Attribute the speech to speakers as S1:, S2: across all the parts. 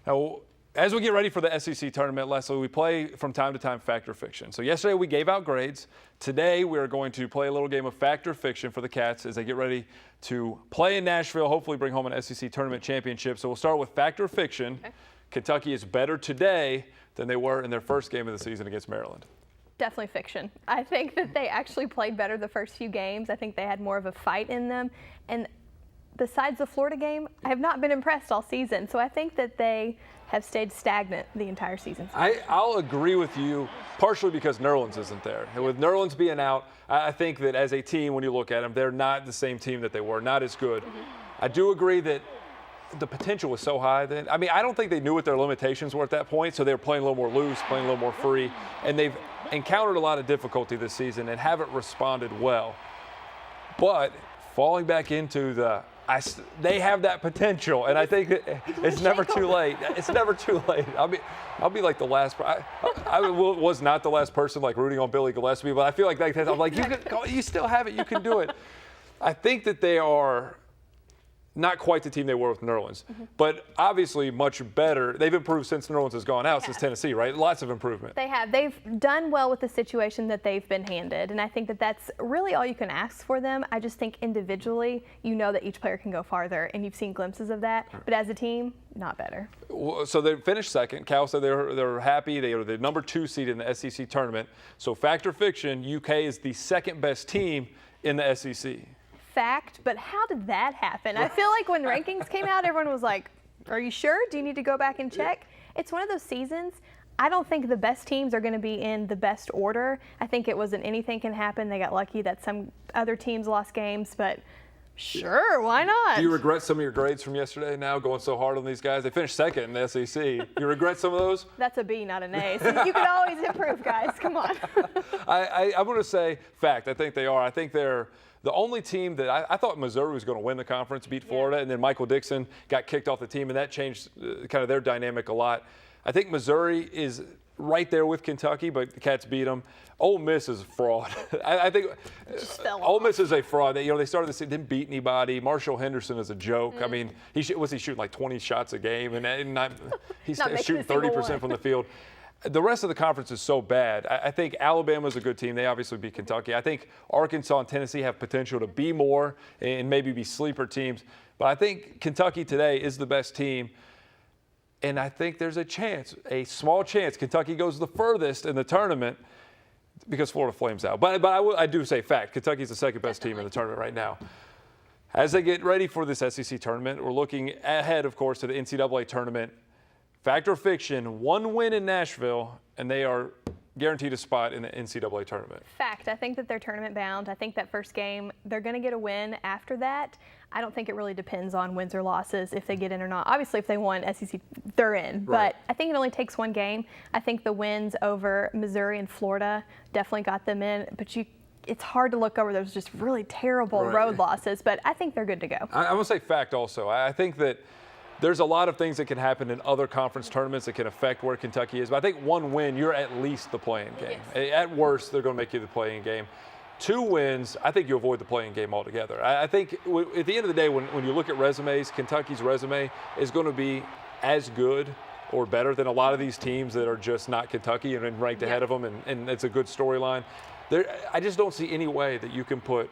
S1: Now, as we get ready for the SEC tournament, Leslie, we play from time to time Fact or Fiction. So yesterday we gave out grades. Today we are going to play a little game of Fact or Fiction for the Cats as they get ready to play in Nashville, hopefully bring home an SEC tournament championship. So we'll start with Fact or Fiction. Okay. Kentucky is better today than they were in their first game of the season against Maryland.
S2: Definitely fiction. I think that they actually played better the first few games. I think they had more of a fight in them. And besides the Florida game, I have not been impressed all season. So I think that they have stayed stagnant the entire season.
S1: I'll agree with you, partially because Nerlens isn't there. And with Nerlens being out, I think that as a team, when you look at them, they're not the same team that they were, not as good. I do agree that the potential was so high then. I mean, I don't think they knew what their limitations were at that point, so they were playing a little more loose, playing a little more free, and they've encountered a lot of difficulty this season and haven't responded well. But falling back into they have that potential, and I think it's never too late. It's never too late. I'll be like the last. I was not the last person like rooting on Billy Gillespie, but I feel like I'm like you still have it. You can do it. I think that they are not quite the team they were with Nerlens, but obviously much better. They've improved since Nerlens has gone out, since Tennessee, right? Lots of improvement.
S2: They have. They've done well with the situation that they've been handed, and I think that that's really all you can ask for them. I just think individually, you know that each player can go farther, and you've seen glimpses of that, but as a team, not better.
S1: So they finished second. Cal said they're happy. They are the number 2 seed in the SEC tournament. So fact or fiction, UK is the second best team in the SEC.
S2: Fact, but how did that happen? I feel like when rankings came out, everyone was like, are you sure? Do you need to go back and check? It's one of those seasons. I don't think the best teams are going to be in the best order. I think it was an anything can happen. They got lucky that some other teams lost games, but sure, why not?
S1: Do you regret some of your grades from yesterday now, going so hard on these guys? They finished second in the SEC. You regret some of those?
S2: That's a B, not an A. So you can always improve, guys. Come on.
S1: I'm going to say fact. I think they are. I think they're the only team that I thought Missouri was going to win the conference, beat Florida, and then Michael Dixon got kicked off the team, and that changed kind of their dynamic a lot. I think Missouri is right there with Kentucky, but the Cats beat them. Ole Miss is a fraud. I think Ole Miss is a fraud. They started the season, didn't beat anybody. Marshall Henderson is a joke. I mean, was he shooting like 20 shots a game, and he's shooting 30% from the field. The rest of the conference is so bad. I think Alabama's a good team. They obviously beat Kentucky. I think Arkansas and Tennessee have potential to be more and maybe be sleeper teams. But I think Kentucky today is the best team. And I think there's a chance, a small chance, Kentucky goes the furthest in the tournament because Florida flames out. But I do say fact. Kentucky's the second best team in the tournament right now. As they get ready for this SEC tournament, we're looking ahead, of course, to the NCAA tournament. Fact or fiction, one win in Nashville, and they are guaranteed a spot in the NCAA tournament.
S2: Fact. I think that they're tournament bound. I think that first game, they're going to get a win after that. I don't think it really depends on wins or losses if they get in or not. Obviously, if they won SEC, they're in. Right. But I think it only takes one game. I think the wins over Missouri and Florida definitely got them in. But it's hard to look over those just really terrible road losses. But I think they're good to go.
S1: I want to say fact also. I think that there's a lot of things that can happen in other conference tournaments that can affect where Kentucky is. But I think one win, you're at least the playing game. Yes. At worst, they're going to make you the playing game. 2 wins, I think you avoid the playing game altogether. I think at the end of the day, when you look at resumes, Kentucky's resume is going to be as good or better than a lot of these teams that are just not Kentucky and ranked ahead of them, and it's a good storyline. I just don't see any way that you can put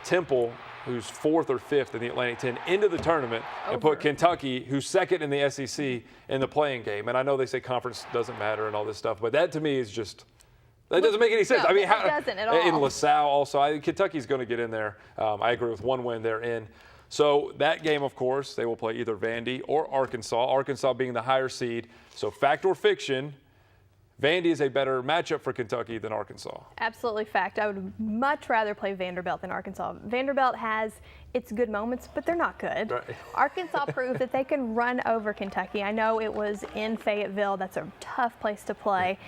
S1: Temple, who's 4th or 5th in the Atlantic 10, into the tournament and put Kentucky, who's 2nd in the SEC, in the playing game. And I know they say conference doesn't matter and all this stuff, but that to me is just – that doesn't make any sense.
S2: No, I mean, it doesn't at all.
S1: In LaSalle also, Kentucky's going to get in there. I agree with one win, they're in. So that game, of course, they will play either Vandy or Arkansas, Arkansas being the higher seed. So fact or fiction, Vandy is a better matchup for Kentucky than Arkansas.
S2: Absolutely fact. I would much rather play Vanderbilt than Arkansas. Vanderbilt has its good moments, but they're not good. Right. Arkansas proved that they can run over Kentucky. I know it was in Fayetteville. That's a tough place to play.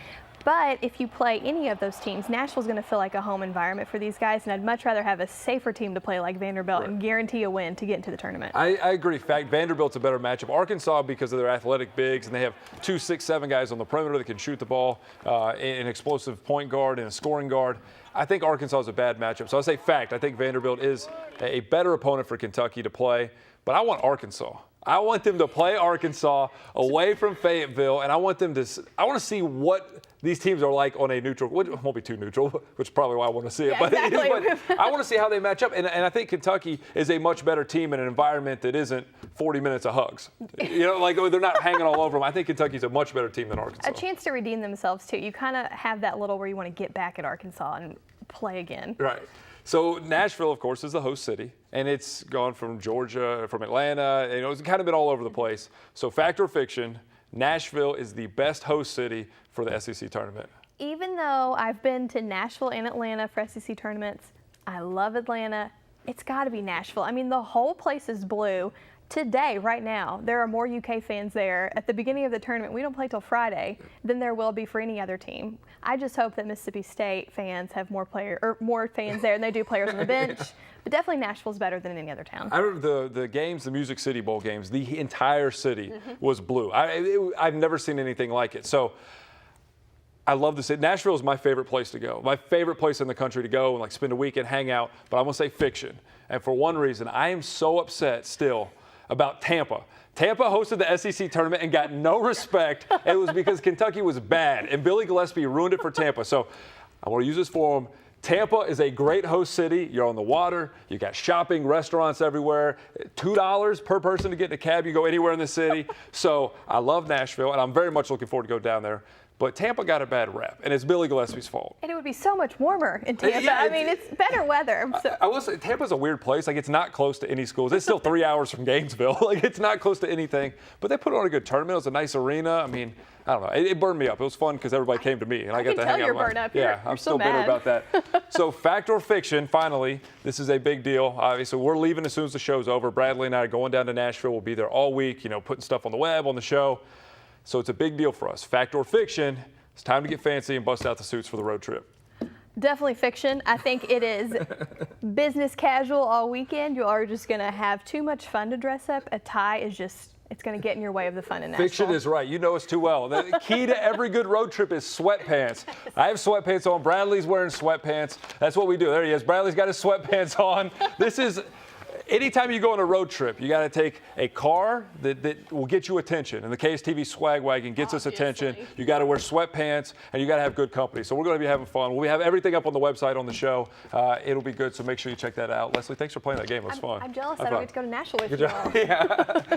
S2: But if you play any of those teams, Nashville's going to feel like a home environment for these guys, and I'd much rather have a safer team to play like Vanderbilt and guarantee a win to get into the tournament.
S1: I agree. In fact, Vanderbilt's a better matchup. Arkansas, because of their athletic bigs, and they have 2 6'7" guys on the perimeter that can shoot the ball, an explosive point guard and a scoring guard. I think Arkansas is a bad matchup. So I'll say fact. I think Vanderbilt is a better opponent for Kentucky to play, but I want Arkansas. I want them to play Arkansas away from Fayetteville, and I want to see what these teams are like on a neutral. Which won't be too neutral, which is probably why I want to see it.
S2: Yeah, exactly.
S1: But I want to see how they match up, and I think Kentucky is a much better team in an environment that isn't 40 minutes of hugs. Like they're not hanging all over them. I think Kentucky's a much better team than Arkansas.
S2: A chance to redeem themselves too. You kind of have that little where you want to get back at Arkansas and play again.
S1: Right. So Nashville, of course, is the host city, and it's gone from Georgia, from Atlanta, and it's kind of been all over the place. So fact or fiction, Nashville is the best host city for the SEC tournament.
S2: Even though I've been to Nashville and Atlanta for SEC tournaments, I love Atlanta. It's got to be Nashville. I mean, the whole place is blue. Today, right now, there are more UK fans there. At the beginning of the tournament, we don't play till Friday, than there will be for any other team. I just hope that Mississippi State fans have more fans there than they do players on the bench. But definitely Nashville's better than any other town.
S1: I remember the games, the Music City Bowl games, the entire city was blue. I've never seen anything like it. So I love the city. Nashville is my favorite place to go. My favorite place in the country to go and like spend a week and hang out. But I'm going to say fiction. And for one reason, I am so upset still about Tampa. Tampa hosted the SEC tournament and got no respect. It was because Kentucky was bad, and Billy Gillispie ruined it for Tampa. So I want to use this forum. Tampa is a great host city. You're on the water. You got shopping, restaurants everywhere. $2 per person to get in a cab. You go anywhere in the city. So I love Nashville, and I'm very much looking forward to go down there. But Tampa got a bad rap, and it's Billy Gillespie's fault.
S2: And it would be so much warmer in Tampa.
S1: Yeah,
S2: I mean, it's better weather. So.
S1: I will say Tampa's a weird place. Like, it's not close to any schools. It's still 3 hours from Gainesville. Like, it's not close to anything. But they put on a good tournament. It was a nice arena. I mean, I don't know. It burned me up. It was fun because everybody came to me, and I got to hang out.
S2: You're burned up.
S1: Yeah, I'm still bitter about that. So, fact or fiction, finally, this is a big deal. Obviously, we're leaving as soon as the show's over. Bradley and I are going down to Nashville. We'll be there all week, putting stuff on the web, on the show. So, it's a big deal for us. Fact or fiction, it's time to get fancy and bust out the suits for the road trip.
S2: Definitely fiction. I think it is business casual all weekend. You are just going to have too much fun to dress up. A tie is just, it's going to get in your way of the fun in Nashville.
S1: Fiction is right. You know us too well. The key to every good road trip is sweatpants. I have sweatpants on. Bradley's wearing sweatpants. That's what we do. There he is. Bradley's got his sweatpants on. This is... Anytime you go on a road trip, you got to take a car that will get you attention. And the KSTV swag wagon gets us attention. You got to wear sweatpants, and you got to have good company. So we're going to be having fun. We'll have everything up on the website on the show. It'll be good, so make sure you check that out. Leslie, thanks for playing that game. It was fun.
S2: I'm jealous I don't get to go to Nashville with you all.
S1: Yeah.